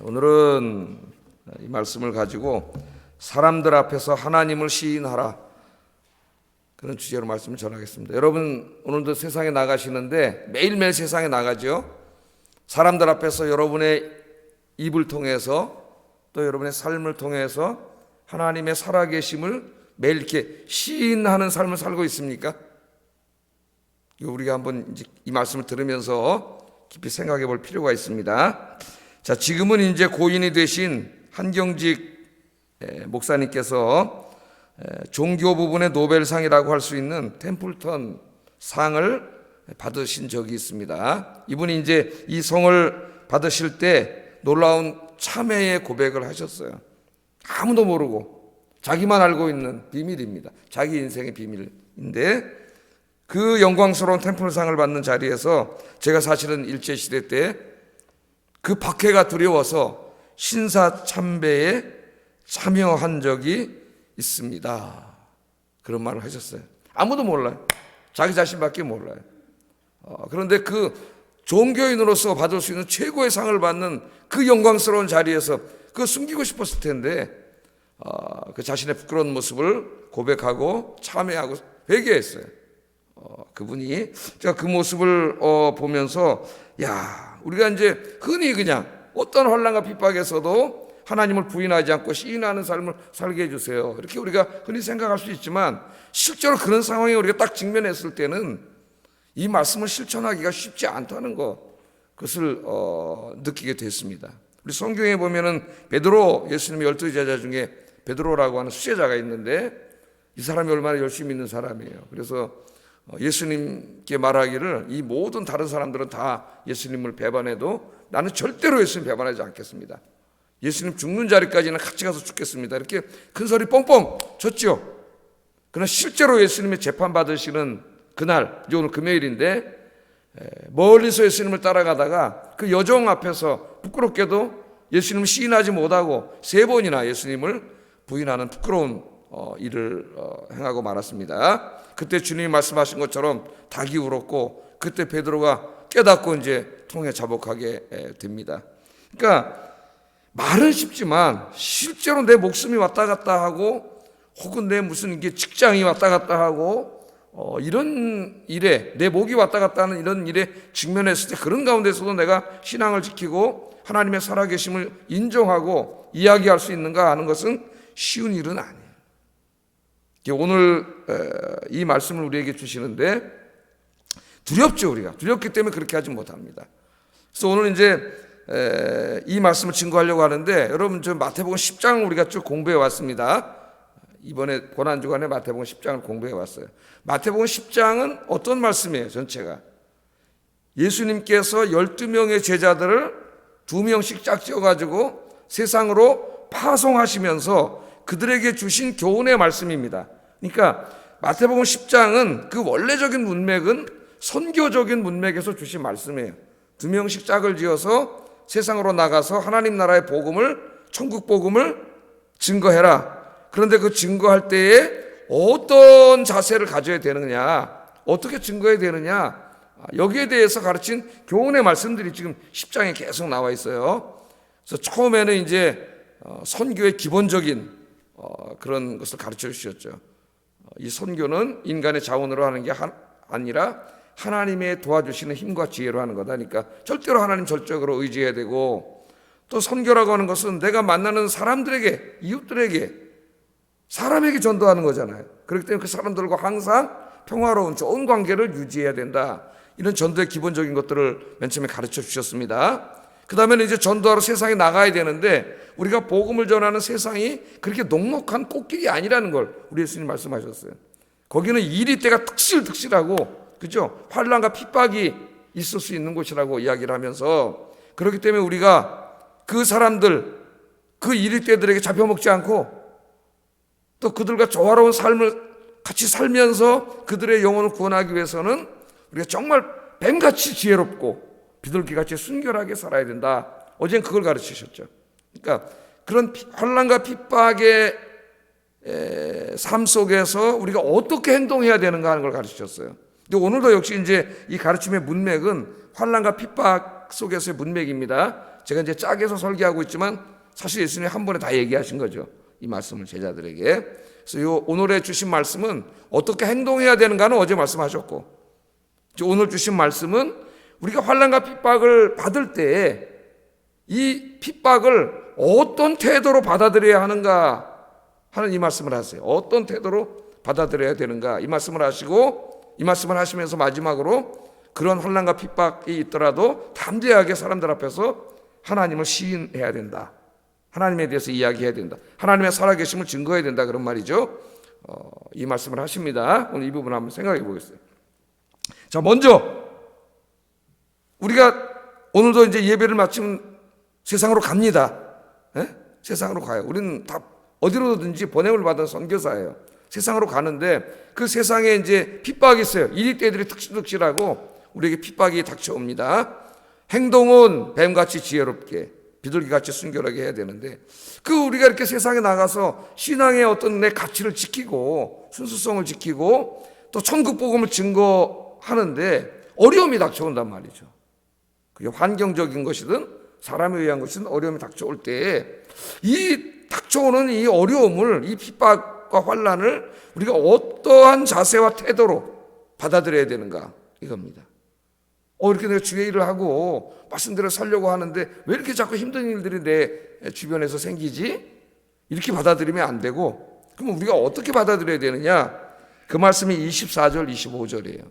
오늘은 이 말씀을 가지고 사람들 앞에서 하나님을 시인하라, 그런 주제로 말씀을 전하겠습니다. 여러분 오늘도 세상에 나가시는데 매일매일 세상에 나가죠. 사람들 앞에서 여러분의 입을 통해서 또 여러분의 삶을 통해서 하나님의 살아계심을 매일 이렇게 시인하는 삶을 살고 있습니까? 우리가 한번 이제 이 말씀을 들으면서 깊이 생각해 볼 필요가 있습니다. 자, 지금은 이제 고인이 되신 한경직 목사님께서 종교 부분의 노벨상이라고 할 수 있는 템플턴 상을 받으신 적이 있습니다. 이분이 이제 이 성을 받으실 때 놀라운 참회의 고백을 하셨어요. 아무도 모르고 자기만 알고 있는 비밀입니다. 자기 인생의 비밀인데 그 영광스러운 템플상을 받는 자리에서 제가 사실은 일제시대 때 그 박해가 두려워서 신사참배에 참여한 적이 있습니다. 그런 말을 하셨어요. 아무도 몰라요. 자기 자신밖에 몰라요. 그런데 그 종교인으로서 받을 수 있는 최고의 상을 받는 그 영광스러운 자리에서 그거 숨기고 싶었을 텐데 그 자신의 부끄러운 모습을 고백하고 참회하고 회개했어요. 그분이 제가 그 모습을 보면서 우리가 이제 흔히 그냥 어떤 환난과 핍박에서도 하나님을 부인하지 않고 시인하는 삶을 살게 해주세요, 이렇게 우리가 흔히 생각할 수 있지만 실제로 그런 상황에 우리가 딱 직면했을 때는 이 말씀을 실천하기가 쉽지 않다는 그것을 느끼게 됐습니다. 우리 성경에 보면은 베드로, 예수님의 12 제자 중에 베드로라고 하는 수제자가 있는데 이 사람이 얼마나 열심히 있는 사람이에요. 그래서 예수님께 말하기를 이 모든 다른 사람들은 다 예수님을 배반해도 나는 절대로 예수님 배반하지 않겠습니다. 예수님 죽는 자리까지는 같이 가서 죽겠습니다. 이렇게 큰 소리 뻥뻥 쳤죠. 그러나 실제로 예수님의 재판받으시는 그날, 이제 오늘 금요일인데 멀리서 예수님을 따라가다가 그 여종 앞에서 부끄럽게도 예수님을 시인하지 못하고 3번이나 예수님을 부인하는 부끄러운 일을 행하고 말았습니다. 그때 주님이 말씀하신 것처럼 닭이 울었고 그때 베드로가 깨닫고 이제 통에 자복하게 됩니다. 그러니까 말은 쉽지만 실제로 내 목숨이 왔다 갔다 하고 혹은 내 무슨 이게 직장이 왔다 갔다 하고 이런 일에 내 목이 왔다 갔다 하는 이런 일에 직면했을 때 그런 가운데서도 내가 신앙을 지키고 하나님의 살아계심을 인정하고 이야기할 수 있는가 하는 것은 쉬운 일은 아니에요. 오늘 이 말씀을 우리에게 주시는데 두렵죠. 우리가 두렵기 때문에 그렇게 하지 못합니다. 그래서 오늘 이제 이 말씀을 증거하려고 하는데 여러분 저 마태복음 10장을 우리가 쭉 공부해 왔습니다. 이번에 고난주간에 마태복음 10장을 공부해 왔어요. 마태복음 10장은 어떤 말씀이에요? 전체가 예수님께서 12명의 제자들을 2명씩 짝지어가지고 세상으로 파송하시면서 그들에게 주신 교훈의 말씀입니다. 그러니까 마태복음 10장은 그 원래적인 문맥은 선교적인 문맥에서 주신 말씀이에요. 2명씩 짝을 지어서 세상으로 나가서 하나님 나라의 복음을, 천국 복음을 증거해라. 그런데 그 증거할 때에 어떤 자세를 가져야 되느냐, 어떻게 증거해야 되느냐, 여기에 대해서 가르친 교훈의 말씀들이 지금 10장에 계속 나와 있어요. 그래서 처음에는 이제 선교의 기본적인 그런 것을 가르쳐 주셨죠. 이 선교는 인간의 자원으로 하는 게 아니라 하나님의 도와주시는 힘과 지혜로 하는 거다. 그러니까 절대로 하나님 절적으로 의지해야 되고, 또 선교라고 하는 것은 내가 만나는 사람들에게, 이웃들에게, 사람에게 전도하는 거잖아요. 그렇기 때문에 그 사람들과 항상 평화로운 좋은 관계를 유지해야 된다. 이런 전도의 기본적인 것들을 맨 처음에 가르쳐 주셨습니다. 그 다음에는 이제 전도하러 세상에 나가야 되는데 우리가 복음을 전하는 세상이 그렇게 녹록한 꽃길이 아니라는 걸 우리 예수님 말씀하셨어요. 거기는 이리 때가 득실득실하고, 그죠? 환난과 핍박이 있을 수 있는 곳이라고 이야기를 하면서, 그렇기 때문에 우리가 그 사람들, 그 이리 때들에게 잡혀먹지 않고 또 그들과 조화로운 삶을 같이 살면서 그들의 영혼을 구원하기 위해서는 우리가 정말 뱀같이 지혜롭고 비둘기같이 순결하게 살아야 된다. 어제는 그걸 가르치셨죠. 그러니까 그런 환난과 핍박의 삶 속에서 우리가 어떻게 행동해야 되는가 하는 걸 가르치셨어요. 근데 오늘도 역시 이제 이 가르침의 문맥은 환난과 핍박 속에서의 문맥입니다. 제가 이제 짝에서 설계하고 있지만 사실 예수님이 한 번에 다 얘기하신 거죠. 이 말씀을 제자들에게. 그래서 요 오늘에 주신 말씀은 어떻게 행동해야 되는가는 어제 말씀하셨고, 오늘 주신 말씀은 우리가 환난과 핍박을 받을 때 이 핍박을 어떤 태도로 받아들여야 하는가 하는 이 말씀을 하세요. 어떤 태도로 받아들여야 되는가 이 말씀을 하시고, 이 말씀을 하시면서 마지막으로 그런 환난과 핍박이 있더라도 담대하게 사람들 앞에서 하나님을 시인해야 된다. 하나님에 대해서 이야기해야 된다. 하나님의 살아계심을 증거해야 된다. 그런 말이죠. 이 말씀을 하십니다. 오늘 이 부분 한번 생각해 보겠어요. 자, 먼저 우리가 오늘도 이제 예배를 마치면 세상으로 갑니다. 세상으로 가요. 우리는 다 어디로든지 보냄을 받은 선교사예요. 세상으로 가는데 그 세상에 이제 핍박이 있어요. 이리 때들이 특실특실하고 우리에게 핍박이 닥쳐옵니다. 행동은 뱀같이 지혜롭게, 비둘기같이 순결하게 해야 되는데, 우리가 이렇게 세상에 나가서 신앙의 어떤 내 가치를 지키고 순수성을 지키고 또 천국 복음을 증거하는데 어려움이 닥쳐온단 말이죠. 그게 환경적인 것이든 사람에 의한 것이든 어려움이 닥쳐올 때 이 닥쳐오는 이 어려움을, 이 핍박과 환난을 우리가 어떠한 자세와 태도로 받아들여야 되는가 이겁니다. 이렇게 내가 주의 일을 하고 말씀대로 살려고 하는데 왜 이렇게 자꾸 힘든 일들이 내 주변에서 생기지? 이렇게 받아들이면 안 되고, 그럼 우리가 어떻게 받아들여야 되느냐? 그 말씀이 24절, 25절이에요.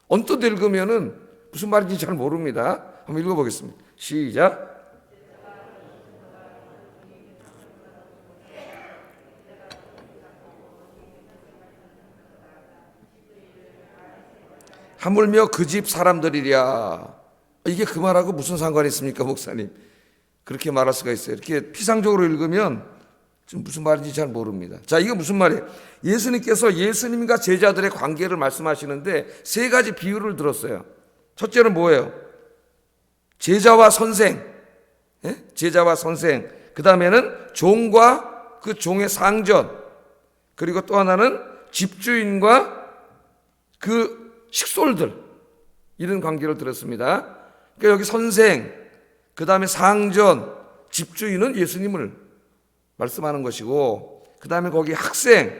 언뜻 읽으면은 무슨 말인지 잘 모릅니다. 한번 읽어보겠습니다. 시작. 하물며 그 집 사람들이랴. 이게 그 말하고 무슨 상관이 있습니까, 목사님? 그렇게 말할 수가 있어요. 이렇게 피상적으로 읽으면 지금 무슨 말인지 잘 모릅니다. 자, 이게 무슨 말이에요? 예수님께서 예수님과 제자들의 관계를 말씀하시는데 세 가지 비유를 들었어요. 첫째는 뭐예요? 제자와 선생. 제자와 선생. 그 다음에는 종과 그 종의 상전. 그리고 또 하나는 집주인과 그 식솔들, 이런 관계를 들었습니다. 그러니까 여기 선생, 그 다음에 상전, 집주인은 예수님을 말씀하는 것이고, 그 다음에 거기 학생,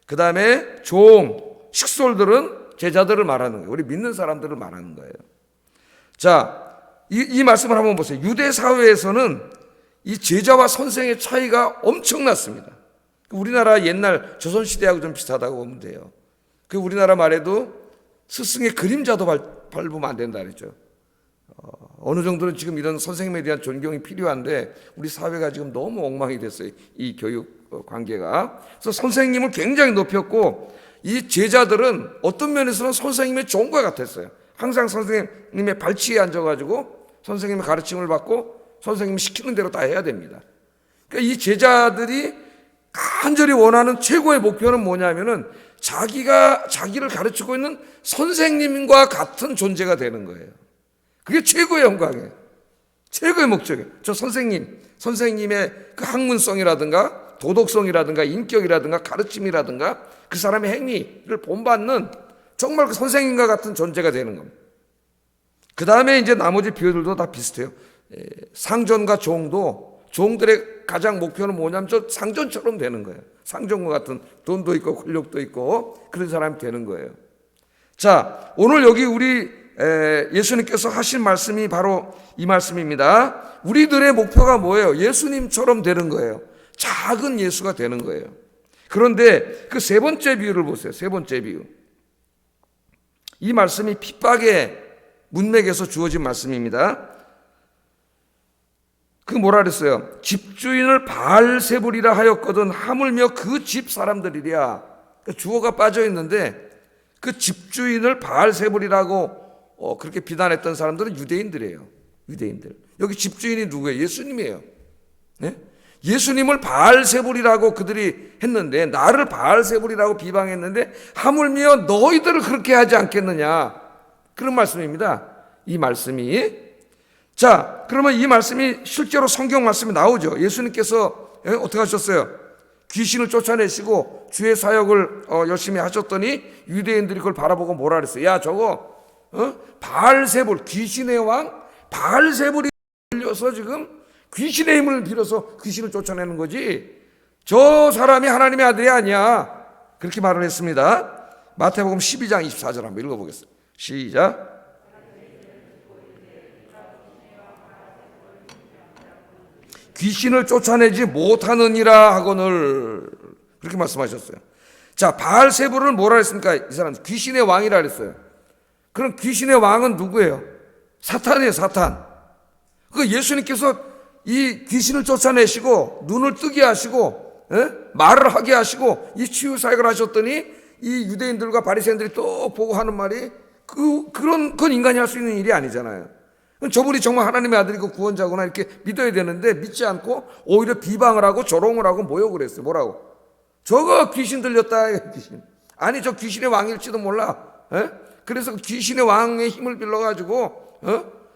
그 다음에 종, 식솔들은 제자들을 말하는 거예요. 우리 믿는 사람들을 말하는 거예요. 자, 이 말씀을 한번 보세요. 유대 사회에서는 이 제자와 선생의 차이가 엄청났습니다. 우리나라 옛날 조선시대하고 좀 비슷하다고 보면 돼요. 우리나라 말에도 스승의 그림자도 밟으면 안 된다 그랬죠. 어느 정도는 지금 이런 선생님에 대한 존경이 필요한데 우리 사회가 지금 너무 엉망이 됐어요. 이 교육 관계가. 그래서 선생님을 굉장히 높였고, 이 제자들은 어떤 면에서는 선생님의 종과 같았어요. 항상 선생님의 발치에 앉아가지고 선생님의 가르침을 받고 선생님이 시키는 대로 다 해야 됩니다. 그러니까 이 제자들이 간절히 원하는 최고의 목표는 뭐냐면은 자기를 가르치고 있는 선생님과 같은 존재가 되는 거예요. 그게 최고의 영광이에요. 최고의 목적이에요. 저 선생님의 그 학문성이라든가 도덕성이라든가 인격이라든가 가르침이라든가 그 사람의 행위를 본받는 정말 그 선생님과 같은 존재가 되는 겁니다. 그 다음에 이제 나머지 비유들도 다 비슷해요. 상전과 종도, 종들의 가장 목표는 뭐냐면 저 상전처럼 되는 거예요. 상전과 같은 돈도 있고 권력도 있고 그런 사람이 되는 거예요. 자, 오늘 여기 우리 예수님께서 하신 말씀이 바로 이 말씀입니다. 우리들의 목표가 뭐예요? 예수님처럼 되는 거예요. 작은 예수가 되는 거예요. 그런데 그 세 번째 비유를 보세요. 세 번째 비유. 이 말씀이 핍박의 문맥에서 주어진 말씀입니다. 그 뭐라 그랬어요? 집주인을 바알세불이라 하였거든 하물며 그 집 사람들이랴. 주어가 빠져 있는데 그 집주인을 바알세불이라고 그렇게 비난했던 사람들은 유대인들이에요. 유대인들. 여기 집주인이 누구예요? 예수님이에요. 네? 예수님을 바알세불이라고 그들이 했는데, 나를 바알세불이라고 비방했는데 하물며 너희들을 그렇게 하지 않겠느냐, 그런 말씀입니다. 이 말씀이. 자, 그러면 이 말씀이 실제로 성경 말씀이 나오죠. 예수님께서 어떻게 하셨어요? 귀신을 쫓아내시고 주의 사역을 열심히 하셨더니 유대인들이 그걸 바라보고 뭐라 그랬어요? 야, 저거 바알세불, 귀신의 왕 바알세불이 빌어서 지금 귀신의 힘을 빌어서 귀신을 쫓아내는 거지 저 사람이 하나님의 아들이 아니야. 그렇게 말을 했습니다. 마태복음 12장 24절 한번 읽어보겠습니다. 시작. 귀신을 쫓아내지 못하느니라 하거늘 그렇게 말씀하셨어요. 자, 바알세불을 뭐라 했습니까? 이 사람 귀신의 왕이라 그랬어요. 그럼 귀신의 왕은 누구예요? 사탄이에요. 사탄. 그 예수님께서 이 귀신을 쫓아내시고 눈을 뜨게 하시고 말을 하게 하시고 이 치유 사역을 하셨더니 이 유대인들과 바리새인들이 또 보고 하는 말이 그건 인간이 할 수 있는 일이 아니잖아요. 저분이 정말 하나님의 아들이고 구원자구나 이렇게 믿어야 되는데 믿지 않고 오히려 비방을 하고 조롱을 하고 모욕을 했어요. 뭐라고? 저거 귀신 들렸다. 귀신. 아니 저 귀신의 왕일지도 몰라. 그래서 귀신의 왕의 힘을 빌려가지고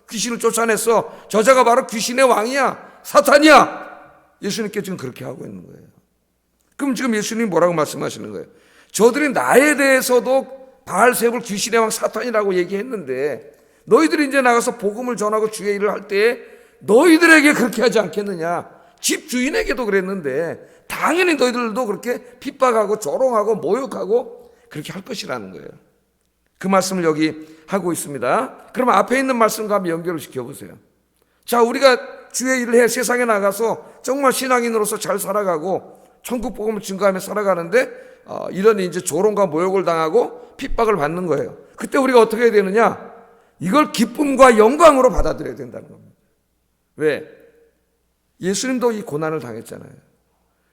귀신을 쫓아냈어. 저자가 바로 귀신의 왕이야. 사탄이야. 예수님께 지금 그렇게 하고 있는 거예요. 그럼 지금 예수님이 뭐라고 말씀하시는 거예요? 저들이 나에 대해서도 바알세불 귀신의 왕 사탄이라고 얘기했는데 너희들이 이제 나가서 복음을 전하고 주의 일을 할 때에 너희들에게 그렇게 하지 않겠느냐. 집 주인에게도 그랬는데 당연히 너희들도 그렇게 핍박하고 조롱하고 모욕하고 그렇게 할 것이라는 거예요. 그 말씀을 여기 하고 있습니다. 그러면 앞에 있는 말씀과 한번 연결을 시켜보세요. 자, 우리가 주의 일을 해 세상에 나가서 정말 신앙인으로서 잘 살아가고 천국 복음을 증거하며 살아가는데 이런 이제 조롱과 모욕을 당하고 핍박을 받는 거예요. 그때 우리가 어떻게 해야 되느냐? 이걸 기쁨과 영광으로 받아들여야 된다는 겁니다. 왜? 예수님도 이 고난을 당했잖아요.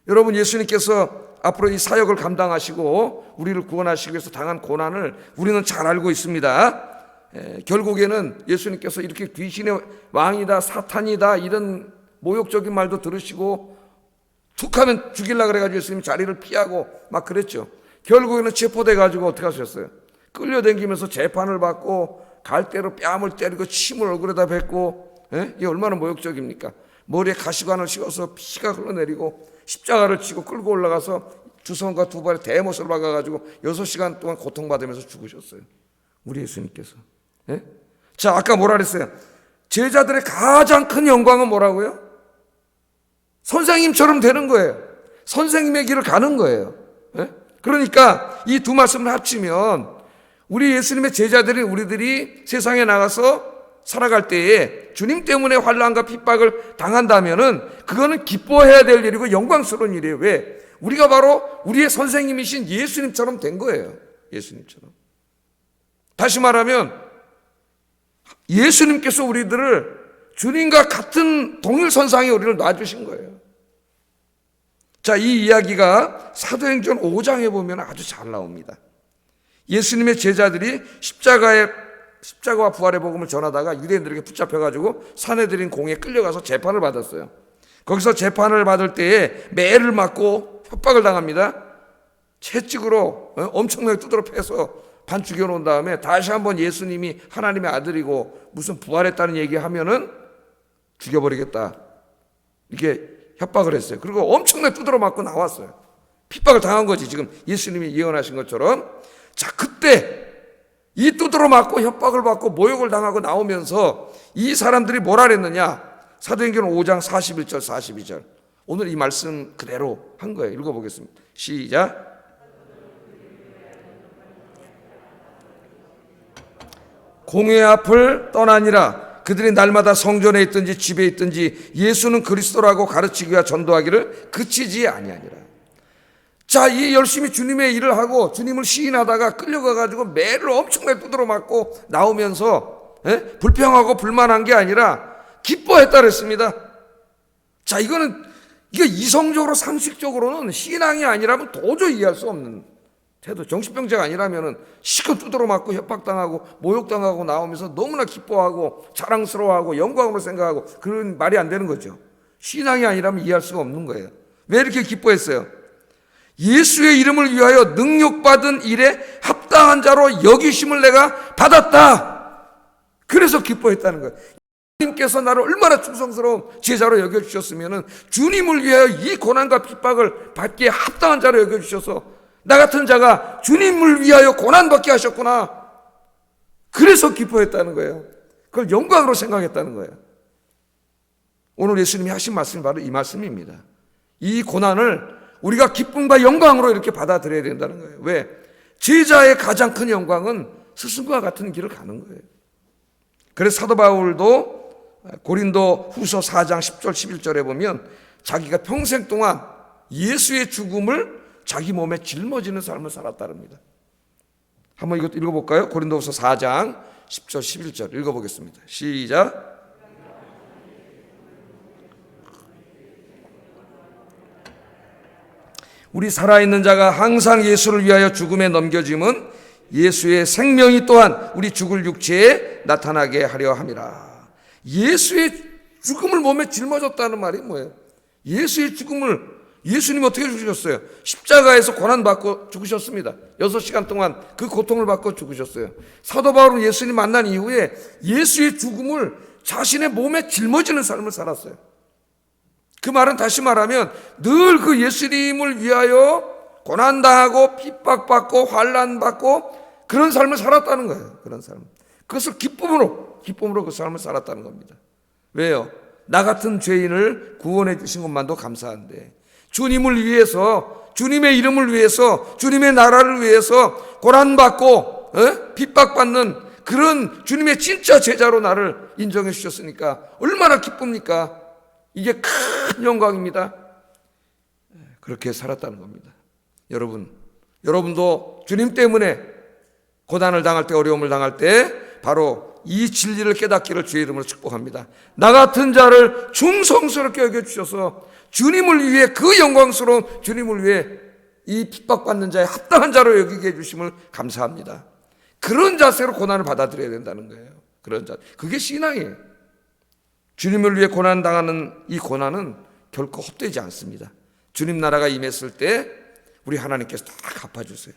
여러분 예수님께서 앞으로 이 사역을 감당하시고 우리를 구원하시기 위해서 당한 고난을 우리는 잘 알고 있습니다. 결국에는 예수님께서 이렇게 귀신의 왕이다 사탄이다 이런 모욕적인 말도 들으시고 툭하면 죽이려고 그래가지고 예수님이 자리를 피하고 막 그랬죠. 결국에는 체포돼가지고 어떻게 하셨어요? 끌려다니면서 재판을 받고 갈대로 뺨을 때리고 침을 얼굴에다 뱉고 이게 얼마나 모욕적입니까? 머리에 가시관을 씌워서 피가 흘러내리고 십자가를 치고 끌고 올라가서 두 손과 두 발에 대못을 박아가지고 6시간 동안 고통받으면서 죽으셨어요. 우리 예수님께서. 자, 아까 뭐라 그랬어요? 제자들의 가장 큰 영광은 뭐라고요? 선생님처럼 되는 거예요. 선생님의 길을 가는 거예요. 그러니까 이 두 말씀을 합치면 우리 예수님의 제자들이 우리들이 세상에 나가서 살아갈 때에 주님 때문에 환난과 핍박을 당한다면은 그거는 기뻐해야 될 일이고 영광스러운 일이에요. 왜? 우리가 바로 우리의 선생님이신 예수님처럼 된 거예요. 예수님처럼. 다시 말하면 예수님께서 우리들을 주님과 같은 동일선상에 우리를 놔주신 거예요. 자, 이 이야기가 사도행전 5장에 보면 아주 잘 나옵니다. 예수님의 제자들이 십자가와 부활의 복음을 전하다가 유대인들에게 붙잡혀가지고 사내들인 공에 끌려가서 재판을 받았어요. 거기서 재판을 받을 때에 매를 맞고 협박을 당합니다. 채찍으로 엄청나게 두드러 패서 반 죽여놓은 다음에 다시 한번 예수님이 하나님의 아들이고 무슨 부활했다는 얘기하면은 죽여버리겠다 이렇게 협박을 했어요. 그리고 엄청나게 두드러 맞고 나왔어요. 핍박을 당한 거지. 지금 예수님이 예언하신 것처럼. 자, 그때 이 두드러 맞고 협박을 받고 모욕을 당하고 나오면서 이 사람들이 뭐라 그랬느냐? 사도행전 5장 41절 42절. 오늘 이 말씀 그대로 한 거예요. 읽어보겠습니다. 시작. 공회 앞을 떠나니라. 그들이 날마다 성전에 있든지 집에 있든지 예수는 그리스도라고 가르치기와 전도하기를 그치지 아니하니라. 자, 이 열심히 주님의 일을 하고 주님을 시인하다가 끌려가가지고 매를 엄청나게 두드러 맞고 나오면서 불평하고 불만한 게 아니라 기뻐했다 그랬습니다. 자, 이게 이성적으로 상식적으로는 신앙이 아니라면 도저히 이해할 수 없는 태도. 정신병자가 아니라면 시컷 두드러 맞고 협박당하고 모욕당하고 나오면서 너무나 기뻐하고 자랑스러워하고 영광으로 생각하고 그런 말이 안 되는 거죠. 신앙이 아니라면 이해할 수가 없는 거예요. 왜 이렇게 기뻐했어요? 예수의 이름을 위하여 능력받은 일에 합당한 자로 여기심을 내가 받았다. 그래서 기뻐했다는 거예요. 주님께서 나를 얼마나 충성스러운 제자로 여겨주셨으면 주님을 위하여 이 고난과 핍박을 받기에 합당한 자로 여겨주셔서 나 같은 자가 주님을 위하여 고난받게 하셨구나. 그래서 기뻐했다는 거예요. 그걸 영광으로 생각했다는 거예요. 오늘 예수님이 하신 말씀이 바로 이 말씀입니다. 이 고난을 우리가 기쁨과 영광으로 이렇게 받아들여야 된다는 거예요. 왜? 제자의 가장 큰 영광은 스승과 같은 길을 가는 거예요. 그래서 사도 바울도 고린도 후서 4장 10절 11절에 보면 자기가 평생 동안 예수의 죽음을 자기 몸에 짊어지는 삶을 살았다랍니다. 한번 이것도 읽어볼까요? 고린도후서 4장 10절 11절 읽어보겠습니다. 시작. 우리 살아있는 자가 항상 예수를 위하여 죽음에 넘겨짐은 예수의 생명이 또한 우리 죽을 육체에 나타나게 하려 함이라. 예수의 죽음을 몸에 짊어졌다는 말이 뭐예요? 예수의 죽음을 예수님이 어떻게 죽으셨어요? 십자가에서 고난받고 죽으셨습니다. 6시간 동안 그 고통을 받고 죽으셨어요. 사도 바울은 예수님 만난 이후에 예수의 죽음을 자신의 몸에 짊어지는 삶을 살았어요. 그 말은 다시 말하면 늘 그 예수님을 위하여 고난당하고 핍박받고 환난받고 그런 삶을 살았다는 거예요. 그런 삶. 그것을 기쁨으로 그 삶을 살았다는 겁니다. 왜요? 나 같은 죄인을 구원해 주신 것만도 감사한데 주님을 위해서, 주님의 이름을 위해서, 주님의 나라를 위해서 고난받고 핍박받는 그런 주님의 진짜 제자로 나를 인정해 주셨으니까 얼마나 기쁩니까? 이게 큰 영광입니다. 그렇게 살았다는 겁니다. 여러분도 주님 때문에 고난을 당할 때, 어려움을 당할 때 바로 이 진리를 깨닫기를 주의 이름으로 축복합니다. 나 같은 자를 충성스럽게 여겨주셔서 주님을 위해, 그 영광스러운 주님을 위해 이 핍박받는 자의 합당한 자로 여기게 해주심을 감사합니다. 그런 자세로 고난을 받아들여야 된다는 거예요. 그런 자, 그게 신앙이에요. 주님을 위해 고난당하는 이 고난은 결코 헛되지 않습니다. 주님 나라가 임했을 때 우리 하나님께서 다 갚아주세요.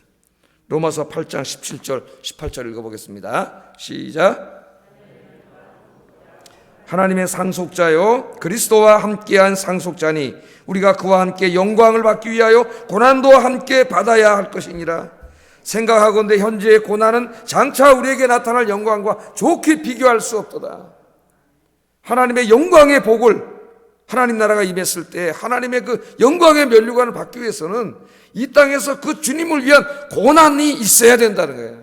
로마서 8장 17절 18절 읽어보겠습니다. 시작. 하나님의 상속자요 그리스도와 함께한 상속자니 우리가 그와 함께 영광을 받기 위하여 고난도 함께 받아야 할 것이니라. 생각하건대 현재의 고난은 장차 우리에게 나타날 영광과 좋게 비교할 수 없도다. 하나님의 영광의 복을, 하나님 나라가 임했을 때 하나님의 그 영광의 면류관을 받기 위해서는 이 땅에서 그 주님을 위한 고난이 있어야 된다는 거예요.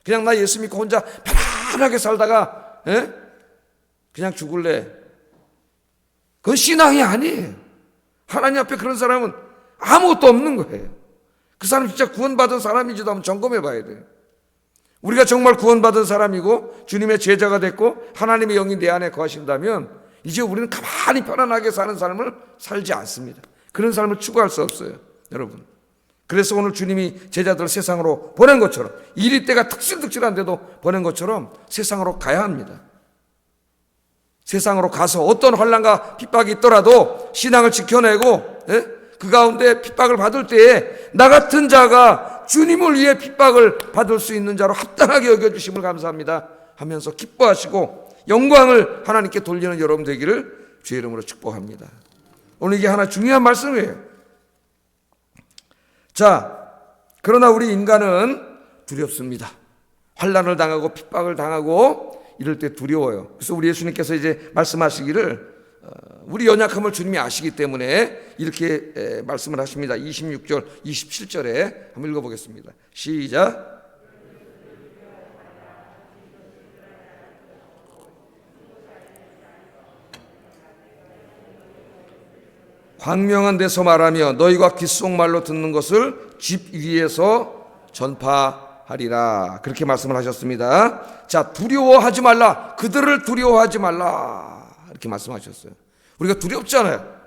그냥 나 예수 믿고 혼자 편안하게 살다가 그냥 죽을래, 그건 신앙이 아니에요. 하나님 앞에 그런 사람은 아무것도 없는 거예요. 그 사람 진짜 구원받은 사람인지도 한번 점검해 봐야 돼요. 우리가 정말 구원받은 사람이고 주님의 제자가 됐고 하나님의 영이 내 안에 거하신다면 이제 우리는 가만히 편안하게 사는 삶을 살지 않습니다. 그런 삶을 추구할 수 없어요, 여러분. 그래서 오늘 주님이 제자들을 세상으로 보낸 것처럼, 이리 때가 특실특실한데도 보낸 것처럼 세상으로 가야 합니다. 세상으로 가서 어떤 환난과 핍박이 있더라도 신앙을 지켜내고 그 가운데 핍박을 받을 때에 나 같은 자가 주님을 위해 핍박을 받을 수 있는 자로 합당하게 여겨주심을 감사합니다 하면서 기뻐하시고 영광을 하나님께 돌리는 여러분 되기를 주의 이름으로 축복합니다. 오늘 이게 하나 중요한 말씀이에요. 자, 그러나 우리 인간은 두렵습니다. 환난을 당하고 핍박을 당하고 이럴 때 두려워요. 그래서 우리 예수님께서 이제 말씀하시기를 우리 연약함을 주님이 아시기 때문에 이렇게 말씀을 하십니다. 26절 27절에 한번 읽어보겠습니다. 시작. 광명한 데서 말하며 너희가 귓속말로 듣는 것을 집 위에서 전파하리라. 그렇게 말씀을 하셨습니다. 자, 두려워하지 말라. 그들을 두려워하지 말라. 이렇게 말씀하셨어요. 우리가 두렵잖아요.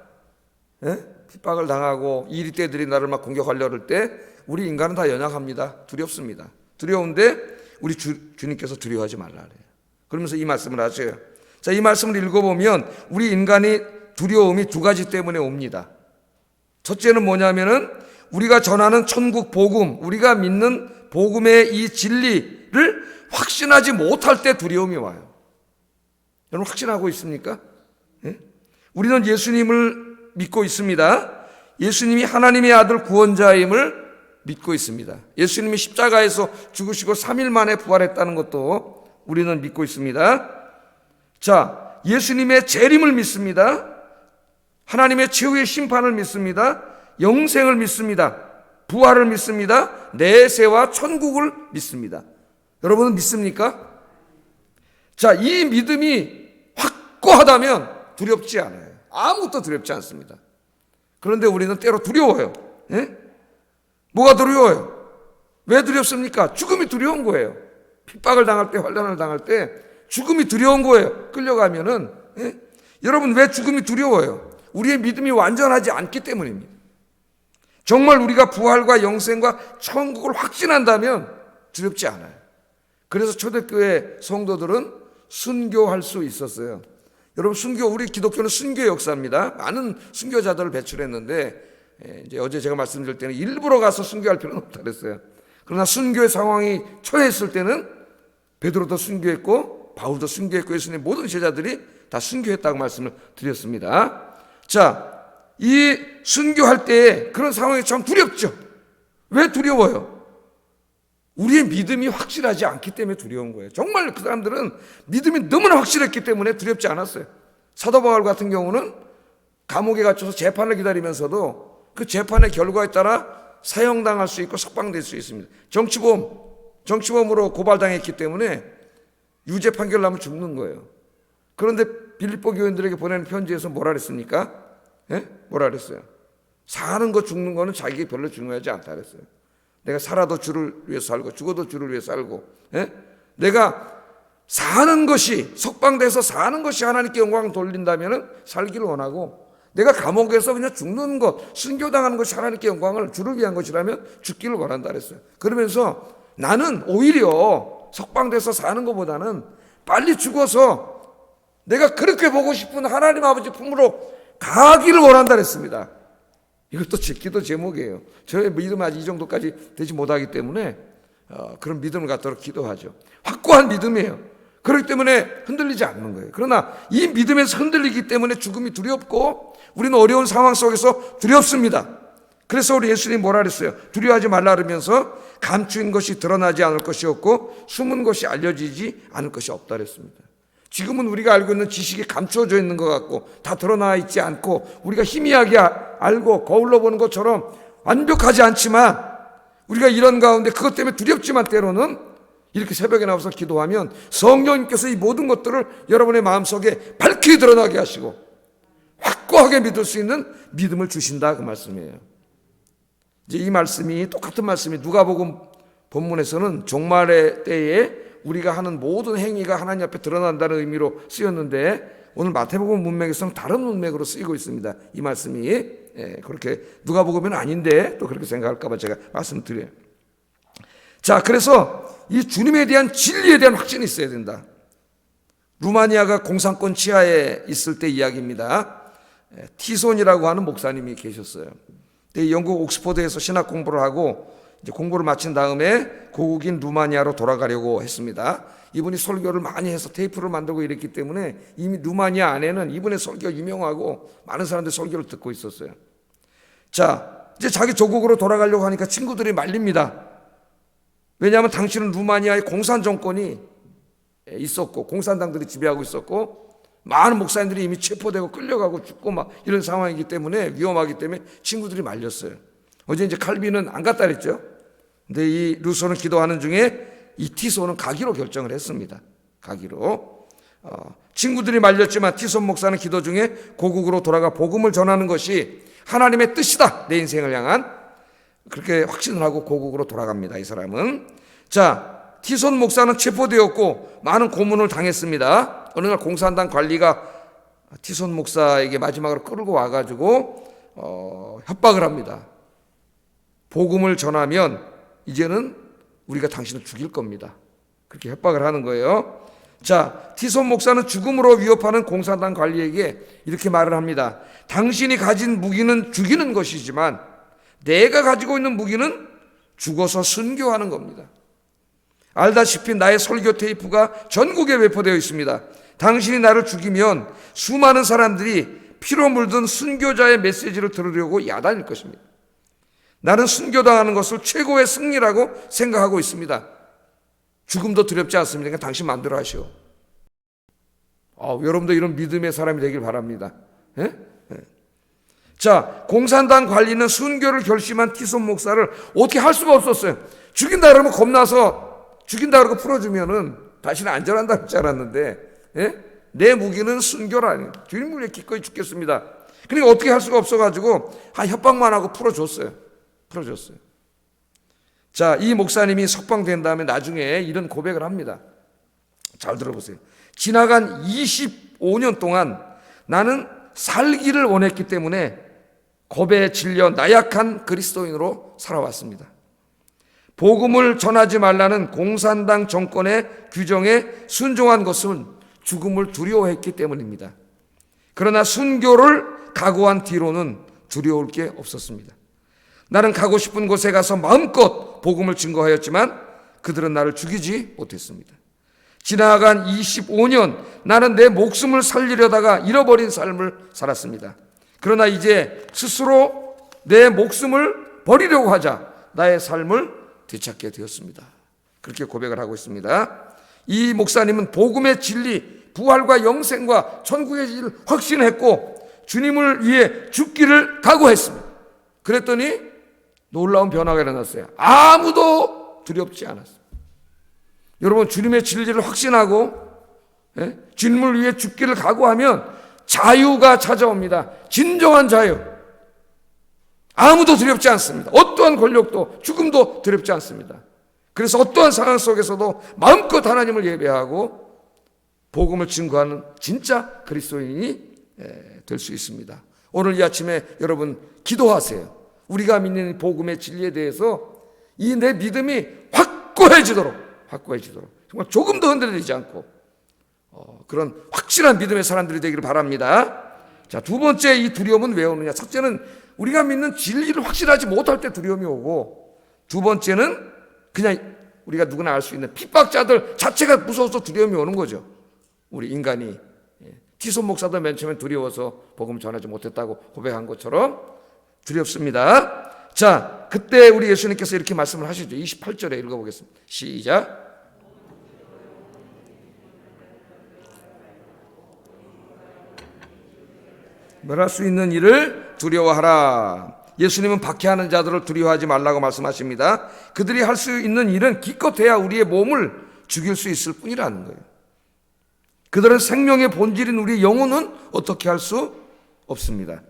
핍박을 당하고 이리 때들이 나를 막 공격하려고 할 때 우리 인간은 다 연약합니다. 두렵습니다. 두려운데 우리 주님께서 두려워하지 말라 그래요. 그러면서 이 말씀을 하셔요. 자, 이 말씀을 읽어보면 우리 인간이 두려움이 두 가지 때문에 옵니다. 첫째는 뭐냐면은 우리가 전하는 천국 복음, 우리가 믿는 복음의 이 진리를 확신하지 못할 때 두려움이 와요. 여러분 확신하고 있습니까? 우리는 예수님을 믿고 있습니다. 예수님이 하나님의 아들 구원자임을 믿고 있습니다. 예수님이 십자가에서 죽으시고 3일 만에 부활했다는 것도 우리는 믿고 있습니다. 자, 예수님의 재림을 믿습니다. 하나님의 최후의 심판을 믿습니다. 영생을 믿습니다. 부활을 믿습니다. 내세와 천국을 믿습니다. 여러분은 믿습니까? 자, 이 믿음이 확고하다면 두렵지 않아요. 아무것도 두렵지 않습니다. 그런데 우리는 때로 두려워요. 예? 뭐가 두려워요? 왜 두렵습니까? 죽음이 두려운 거예요. 핍박을 당할 때, 환난을 당할 때 죽음이 두려운 거예요. 끌려가면은. 예? 여러분, 왜 죽음이 두려워요? 우리의 믿음이 완전하지 않기 때문입니다. 정말 우리가 부활과 영생과 천국을 확신한다면 두렵지 않아요. 그래서 초대교회 성도들은 순교할 수 있었어요. 여러분, 순교, 우리 기독교는 순교 역사입니다. 많은 순교자들을 배출했는데, 이제 어제 제가 말씀드릴 때는 일부러 가서 순교할 필요는 없다 그랬어요. 그러나 순교의 상황이 처했을 때는 베드로도 순교했고 바울도 순교했고 예수님의 모든 제자들이 다 순교했다고 말씀을 드렸습니다. 자, 이 순교할 때 그런 상황이 참 두렵죠. 왜 두려워요? 우리의 믿음이 확실하지 않기 때문에 두려운 거예요. 정말 그 사람들은 믿음이 너무나 확실했기 때문에 두렵지 않았어요. 사도 바울 같은 경우는 감옥에 갇혀서 재판을 기다리면서도 그 재판의 결과에 따라 사형당할 수 있고 석방될 수 있습니다. 정치범으로 고발당했기 때문에 유죄 판결 나면 죽는 거예요. 그런데 빌립보 교인들에게 보내는 편지에서 뭐라 그랬습니까? 예? 뭐라 그랬어요? 사는 거 죽는 거는 자기에게 별로 중요하지 않다 그랬어요. 내가 살아도 주를 위해서 살고 죽어도 주를 위해서 살고, 예? 내가 사는 것이, 석방돼서 사는 것이 하나님께 영광을 돌린다면 살기를 원하고, 내가 감옥에서 그냥 죽는 것, 순교당하는 것이 하나님께 영광을, 주를 위한 것이라면 죽기를 원한다 그랬어요. 그러면서 나는 오히려 석방돼서 사는 것보다는 빨리 죽어서 내가 그렇게 보고 싶은 하나님 아버지 품으로 가기를 원한다 그랬습니다. 이것도 제 기도 제목이에요. 저의 믿음은 아직 이 정도까지 되지 못하기 때문에 그런 믿음을 갖도록 기도하죠. 확고한 믿음이에요. 그렇기 때문에 흔들리지 않는 거예요. 그러나 이 믿음에서 흔들리기 때문에 죽음이 두렵고 우리는 어려운 상황 속에서 두렵습니다. 그래서 우리 예수님이 뭐라 그랬어요? 두려워하지 말라 그러면서 감추인 것이 드러나지 않을 것이 없고 숨은 것이 알려지지 않을 것이 없다 그랬습니다. 지금은 우리가 알고 있는 지식이 감추어져 있는 것 같고 다 드러나 있지 않고 우리가 희미하게 알고 거울로 보는 것처럼 완벽하지 않지만 우리가 이런 가운데 그것 때문에 두렵지만 때로는 이렇게 새벽에 나와서 기도하면 성령님께서 이 모든 것들을 여러분의 마음속에 밝히 드러나게 하시고 확고하게 믿을 수 있는 믿음을 주신다 그 말씀이에요. 이제 이 말씀이 똑같은 말씀이 누가복음 본문에서는 종말의 때에 우리가 하는 모든 행위가 하나님 앞에 드러난다는 의미로 쓰였는데 오늘 마태복음 문맥에서는 다른 문맥으로 쓰이고 있습니다. 이 말씀이 그렇게 누가복음은 아닌데 또 그렇게 생각할까 봐 제가 말씀드려요. 자, 그래서 이 주님에 대한 진리에 대한 확신이 있어야 된다. 루마니아가 공산권 치하에 있을 때 이야기입니다. 티손이라고 하는 목사님이 계셨어요. 영국 옥스퍼드에서 신학 공부를 하고 이제 공부를 마친 다음에 고국인 루마니아로 돌아가려고 했습니다. 이분이 설교를 많이 해서 테이프를 만들고 이랬기 때문에 이미 루마니아 안에는 이분의 설교가 유명하고 많은 사람들이 설교를 듣고 있었어요. 자, 이제 자기 조국으로 돌아가려고 하니까 친구들이 말립니다. 왜냐하면 당시는 루마니아의 공산 정권이 있었고 공산당들이 지배하고 있었고 많은 목사님들이 이미 체포되고 끌려가고 죽고 막 이런 상황이기 때문에 위험하기 때문에 친구들이 말렸어요. 어제 이제 칼빈은 안 갔다 그랬죠. 근데 이 루소는 기도하는 중에 이 티소는 가기로 결정을 했습니다. 가기로. 친구들이 말렸지만 티손 목사는 기도 중에 고국으로 돌아가 복음을 전하는 것이 하나님의 뜻이다. 내 인생을 향한. 그렇게 확신을 하고 고국으로 돌아갑니다. 이 사람은. 자, 티손 목사는 체포되었고 많은 고문을 당했습니다. 어느 날 공산당 관리가 티손 목사에게 마지막으로 끌고 와가지고 협박을 합니다. 복음을 전하면 이제는 우리가 당신을 죽일 겁니다. 그렇게 협박을 하는 거예요. 자, 티손 목사는 죽음으로 위협하는 공산당 관리에게 이렇게 말을 합니다. 당신이 가진 무기는 죽이는 것이지만 내가 가지고 있는 무기는 죽어서 순교하는 겁니다. 알다시피 나의 설교 테이프가 전국에 배포되어 있습니다. 당신이 나를 죽이면 수많은 사람들이 피로 물든 순교자의 메시지를 들으려고 야단일 것입니다. 나는 순교당하는 것을 최고의 승리라고 생각하고 있습니다. 죽음도 두렵지 않습니다. 그러니까 당신 마음대로 하시오. 여러분도 이런 믿음의 사람이 되길 바랍니다. 예? 예. 자, 공산당 관리는 순교를 결심한 티손 목사를 어떻게 할 수가 없었어요. 죽인다 그러면 겁나서 죽인다 그러고 풀어주면은 다시는 안전한다 그러지 않았는데, 예? 내 무기는 순교라니. 주님을 위해 기꺼이 죽겠습니다. 그러니까 어떻게 할 수가 없어가지고 협박만 하고 풀어줬어요. 자, 이 목사님이 석방된 다음에 나중에 이런 고백을 합니다. 잘 들어보세요. 지나간 25년 동안 나는 살기를 원했기 때문에 겁에 질려 나약한 그리스도인으로 살아왔습니다. 복음을 전하지 말라는 공산당 정권의 규정에 순종한 것은 죽음을 두려워했기 때문입니다. 그러나 순교를 각오한 뒤로는 두려울 게 없었습니다. 나는 가고 싶은 곳에 가서 마음껏 복음을 증거하였지만 그들은 나를 죽이지 못했습니다. 지나간 25년 나는 내 목숨을 살리려다가 잃어버린 삶을 살았습니다. 그러나 이제 스스로 내 목숨을 버리려고 하자 나의 삶을 되찾게 되었습니다. 그렇게 고백을 하고 있습니다. 이 목사님은 복음의 진리, 부활과 영생과 천국의 진리를 확신했고 주님을 위해 죽기를 각오했습니다. 그랬더니 놀라운 변화가 일어났어요. 아무도 두렵지 않았어요. 여러분, 주님의 진리를 확신하고 주님을 위해 죽기를 각오하면 자유가 찾아옵니다. 진정한 자유. 아무도 두렵지 않습니다. 어떠한 권력도 죽음도 두렵지 않습니다. 그래서 어떠한 상황 속에서도 마음껏 하나님을 예배하고 복음을 증거하는 진짜 그리스도인이 될 수 있습니다. 오늘 이 아침에 여러분 기도하세요. 우리가 믿는 복음의 진리에 대해서 이 내 믿음이 확고해지도록 정말 조금도 흔들리지 않고 그런 확실한 믿음의 사람들이 되기를 바랍니다. 자, 두 번째 이 두려움은 왜 오느냐? 첫째는 우리가 믿는 진리를 확실하지 못할 때 두려움이 오고, 두 번째는 그냥 우리가 누구나 알 수 있는 핍박자들 자체가 무서워서 두려움이 오는 거죠. 우리 인간이 티손 목사도 맨 처음에 두려워서 복음 전하지 못했다고 고백한 것처럼 두렵습니다. 자, 그때 우리 예수님께서 이렇게 말씀을 하시죠. 28절에 읽어보겠습니다. 시작. 멸할 수 있는 일을 두려워하라. 예수님은 박해하는 자들을 두려워하지 말라고 말씀하십니다. 그들이 할 수 있는 일은 기껏해야 우리의 몸을 죽일 수 있을 뿐이라는 거예요. 그들은 생명의 본질인 우리의 영혼은 어떻게 할 수 없습니다.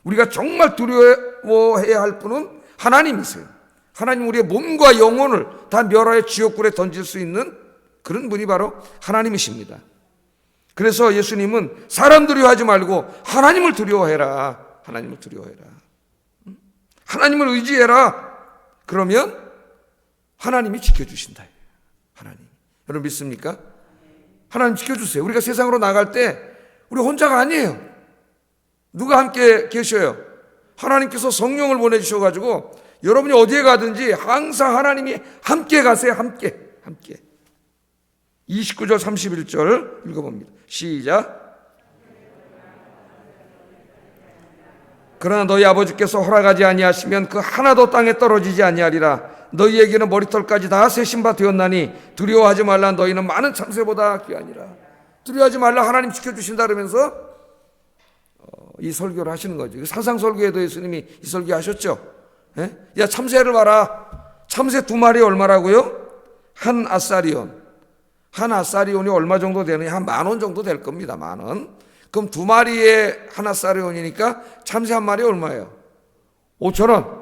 우리가 정말 두려워해야 할 분은 하나님이세요. 하나님 우리의 몸과 영혼을 다 멸하여 지옥불에 던질 수 있는 그런 분이 바로 하나님이십니다. 그래서 예수님은 사람 두려워하지 말고 하나님을 두려워해라. 하나님을 두려워해라. 하나님을 의지해라. 그러면 하나님이 지켜주신다. 하나님. 여러분 믿습니까? 하나님 지켜주세요. 우리가 세상으로 나갈 때 우리 혼자가 아니에요. 누가 함께 계셔요? 하나님께서 성령을 보내주셔가지고 여러분이 어디에 가든지 항상 하나님이 함께 가세요. 함께. 29절 31절 읽어봅니다. 시작. 그러나 너희 아버지께서 허락하지 아니하시면 그 하나도 땅에 떨어지지 아니하리라. 너희에게는 머리털까지 다 세신 바 되었나니 두려워하지 말라. 너희는 많은 참새보다 귀하니라. 두려워하지 말라. 하나님 지켜주신다 그러면서 이 설교를 하시는 거죠. 사상설교에도 예수님이 이 설교 하셨죠. 야, 참새를 봐라. 참새 2마리 얼마라고요? 한 아사리온. 한 아사리온이 얼마 정도 되느냐? 한 10,000원 정도 될 겁니다. 10,000원. 그럼 2마리에 한 아사리온이니까 참새 1마리 얼마예요? 5,000원.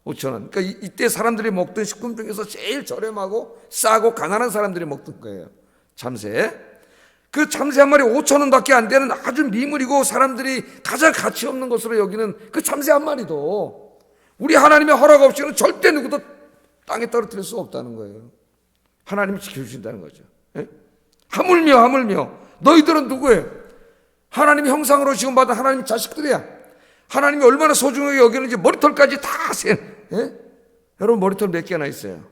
그러니까 이때 사람들이 먹던 식품 중에서 제일 저렴하고 싸고 가난한 사람들이 먹던 거예요. 참새. 그 참새 1마리 5,000원밖에 안 되는 아주 미물이고 사람들이 가장 가치 없는 것으로 여기는 그 참새 1마리도 우리 하나님의 허락 없이는 절대 누구도 땅에 떨어뜨릴 수 없다는 거예요. 하나님이 지켜주신다는 거죠. 하물며 너희들은 누구예요? 하나님의 형상으로 지음받은 하나님 자식들이야. 하나님이 얼마나 소중하게 여기는지 머리털까지 다 센. 여러분 머리털 몇 개나 있어요?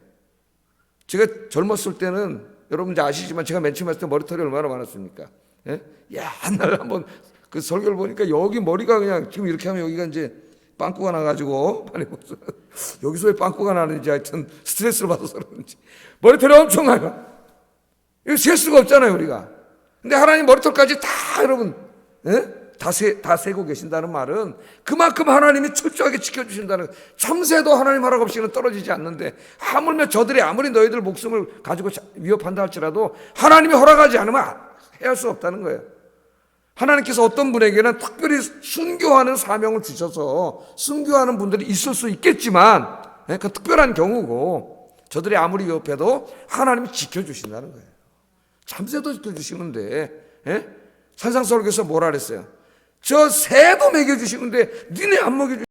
제가 젊었을 때는 여러분 이제 아시지만 제가 맨 처음 했을 때 머리털이 얼마나 많았습니까? 옛날에 한번 그 설교를 보니까 여기 머리가 그냥 지금 이렇게 하면 여기가 이제 빵꾸가 나가지고 여기서 왜 빵꾸가 나는지 하여튼 스트레스를 받아서 그런지 머리털이 엄청 나요. 이거 셀 수가 없잖아요 우리가. 근데 하나님 머리털까지 다 여러분 다 세고 계신다는 말은 그만큼 하나님이 철저하게 지켜주신다는, 참새도 하나님 허락 없이는 떨어지지 않는데, 하물며 저들이 아무리 너희들 목숨을 가지고 위협한다 할지라도 하나님이 허락하지 않으면 해할 수 없다는 거예요. 하나님께서 어떤 분에게는 특별히 순교하는 사명을 주셔서 순교하는 분들이 있을 수 있겠지만 그 특별한 경우고, 저들이 아무리 위협해도 하나님이 지켜주신다는 거예요. 참새도 지켜주시는데 산상설교에서 뭐라 그랬어요? 저 새도 먹여주시는데 니네 안 먹여주시냐?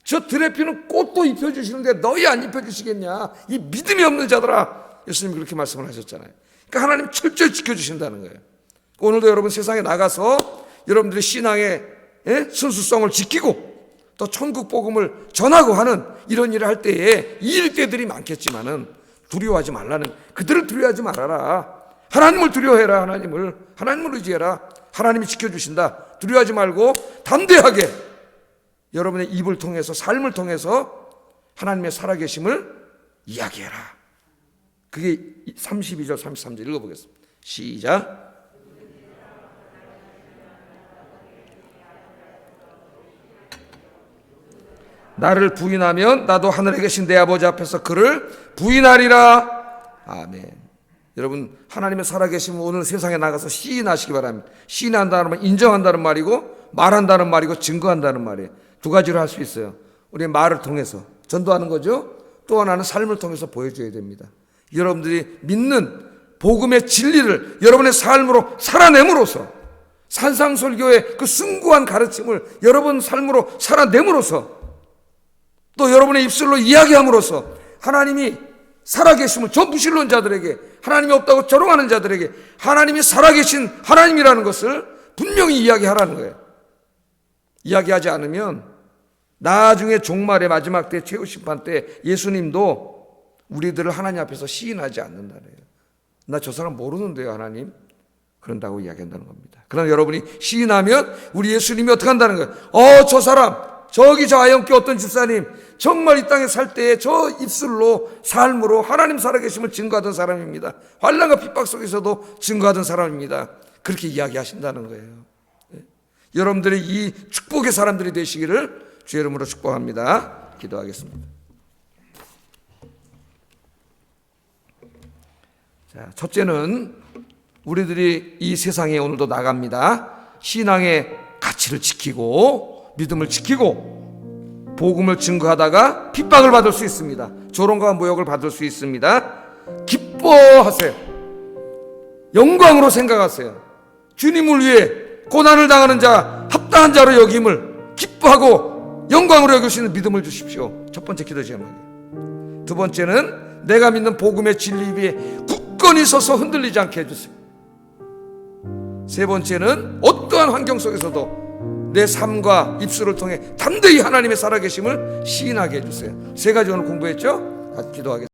저 들에 피는 꽃도 입혀주시는데 너희 안 입혀주시겠냐? 이 믿음이 없는 자들아, 예수님이 그렇게 말씀을 하셨잖아요. 그러니까 하나님 철저히 지켜주신다는 거예요. 오늘도 여러분 세상에 나가서 여러분들의 신앙의 순수성을 지키고 또 천국 복음을 전하고 하는 이런 일을 할 때에 이일 때들이 많겠지만은 두려워하지 말라는, 그들을 두려워하지 말아라. 하나님을 두려워해라. 하나님을 의지해라. 하나님이 지켜주신다. 두려워하지 말고 담대하게 여러분의 입을 통해서, 삶을 통해서 하나님의 살아계심을 이야기해라. 그게 32절 33절 읽어보겠습니다. 시작. 나를 부인하면 나도 하늘에 계신 내 아버지 앞에서 그를 부인하리라. 아멘. 여러분, 하나님의 살아계심을 오늘 세상에 나가서 시인하시기 바랍니다. 시인한다는 말, 인정한다는 말이고, 말한다는 말이고, 증거한다는 말이에요. 두 가지로 할 수 있어요. 우리 말을 통해서 전도하는 거죠. 또 하나는 삶을 통해서 보여줘야 됩니다. 여러분들이 믿는 복음의 진리를 여러분의 삶으로 살아냄으로써, 산상설교의 그 숭고한 가르침을 여러분 삶으로 살아냄으로써, 또 여러분의 입술로 이야기함으로써 하나님이 살아계심을 저 무신론자들에게, 하나님이 없다고 조롱하는 자들에게 하나님이 살아계신 하나님이라는 것을 분명히 이야기하라는 거예요. 이야기하지 않으면 나중에 종말의 마지막 때, 최후 심판 때 예수님도 우리들을 하나님 앞에서 시인하지 않는다는 거예요. 나 저 사람 모르는데요 하나님, 그런다고 이야기한다는 겁니다. 그러나 여러분이 시인하면 우리 예수님이 어떻게 한다는 거예요? 저 사람, 저기 저 아영교 어떤 집사님 정말 이 땅에 살 때에 저 입술로, 삶으로 하나님 살아계심을 증거하던 사람입니다. 환난과 핍박 속에서도 증거하던 사람입니다. 그렇게 이야기하신다는 거예요. 여러분들이 이 축복의 사람들이 되시기를 주의 이름으로 축복합니다. 기도하겠습니다. 자, 첫째는 우리들이 이 세상에 오늘도 나갑니다. 신앙의 가치를 지키고 믿음을 지키고 복음을 증거하다가 핍박을 받을 수 있습니다. 조롱과 모욕을 받을 수 있습니다. 기뻐하세요. 영광으로 생각하세요. 주님을 위해 고난을 당하는 자, 합당한 자로 여김을 기뻐하고 영광으로 여기시는 믿음을 주십시오. 첫 번째 기도 제목이에요. 두 번째는 내가 믿는 복음의 진리 위에 굳건히 서서 흔들리지 않게 해주세요. 세 번째는 어떠한 환경 속에서도 내 삶과 입술을 통해 담대히 하나님의 살아계심을 시인하게 해주세요. 세 가지 오늘 공부했죠? 같이 기도하겠습니다.